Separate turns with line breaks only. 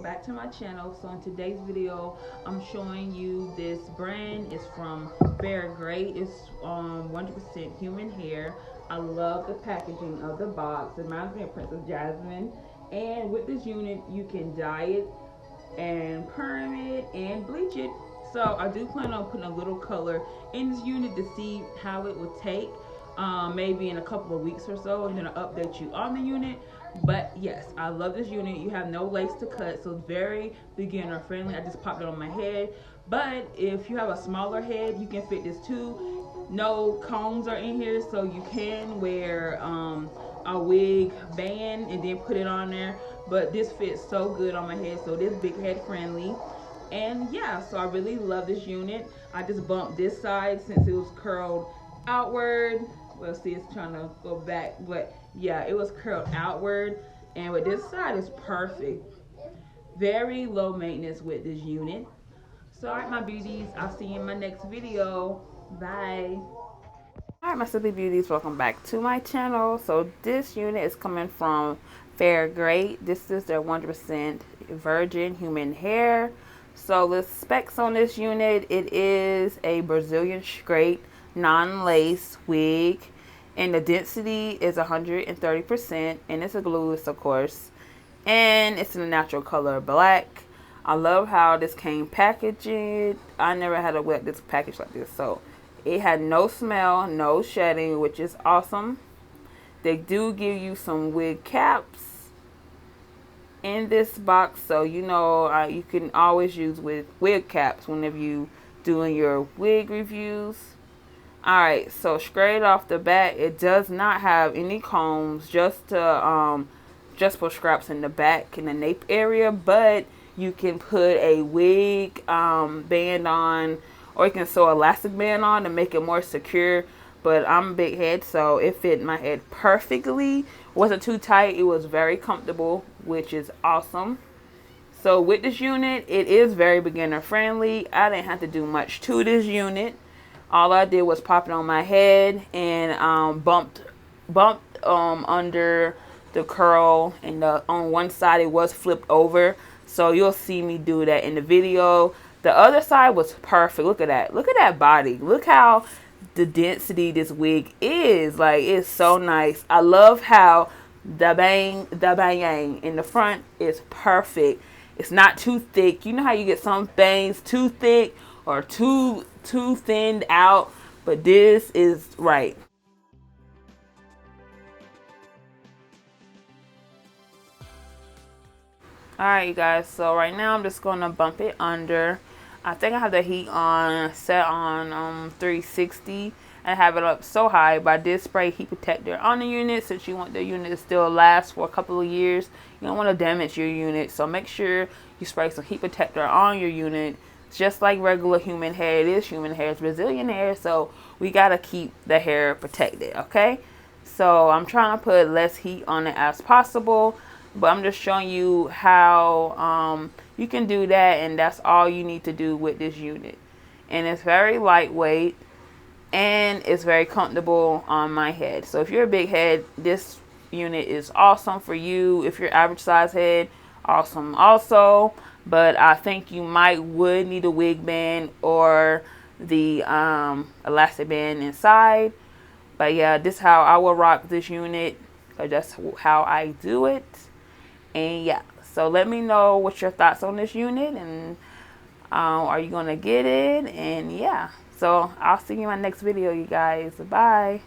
back to my channel. So in today's video, I'm showing you this brand. It's from Fairgreat. It's 100% human hair. I love the packaging of the box. It reminds me of Princess Jasmine. And with this unit, you can dye it and perm it and bleach it. So I do plan on putting a little color in this unit to see how it will take. Maybe in a couple of weeks or so, and then I'll update you on the unit. But yes, I love this unit. You have no lace to cut, so it's very beginner friendly. I just popped it on my head. But if you have a smaller head, you can fit this too. No combs are in here, so you can wear a wig band and then put it on there. But this fits so good on my head, so this big head friendly. And yeah, so I really love this unit. I just bumped this side since it was curled outward. Well, see, it's trying to go back, but yeah, it was curled outward. And with this side, it's perfect. Very low maintenance with this unit. So alright, my beauties, I'll see you in my next video. Bye. Alright, my Simply Beauties, welcome back to my channel. So this unit is coming from Fairgreat. This is their 100% virgin human hair. So the specs on this unit, it is a Brazilian straight non-lace wig, and the density is 130%, and it's a glueless, of course, and it's in a natural color black. I love how this came packaged. I never had a wig this package like this. So it had no smell, no shedding, which is awesome. They do give you some wig caps in this box, so you know you can always use with wig caps whenever you doing your wig reviews. Alright, so straight off the bat, it does not have any combs, just for scraps in the back in the nape area, but you can put a wig band on, or you can sew an elastic band on to make it more secure. But I'm a big head, so it fit my head perfectly. It wasn't too tight. It was very comfortable, which is awesome. So with this unit, it is very beginner friendly. I didn't have to do much to this unit. All I did was pop it on my head and bumped under the curl, and on one side it was flipped over. So you'll see me do that in the video. The other side was perfect. Look at that. Look at that body. Look how the density this wig is. Like, it's so nice. I love how the BAYANG in the front is perfect. It's not too thick. You know how you get some things too thick or too thinned out, but this is right. Alright, you guys, so right now I'm just gonna bump it under. I think I have the heat on set on 360 and have it up so high, but I did spray heat protector on the unit since you want the unit to still last for a couple of years. You don't want to damage your unit, so make sure you spray some heat protector on your unit. Just like regular human hair, it is human hair, it's Brazilian hair, so we gotta keep the hair protected, okay? So I'm trying to put less heat on it as possible, but I'm just showing you how you can do that, and that's all you need to do with this unit. And it's very lightweight, and it's very comfortable on my head. So if you're a big head, this unit is awesome for you. If you're average size head, awesome also. But I think you would need a wig band or the elastic band inside. But yeah, this is how I will rock this unit, because that's how I do it. And yeah, so let me know what your thoughts on this unit, and are you gonna get it? And yeah, so I'll see you in my next video, you guys. Bye.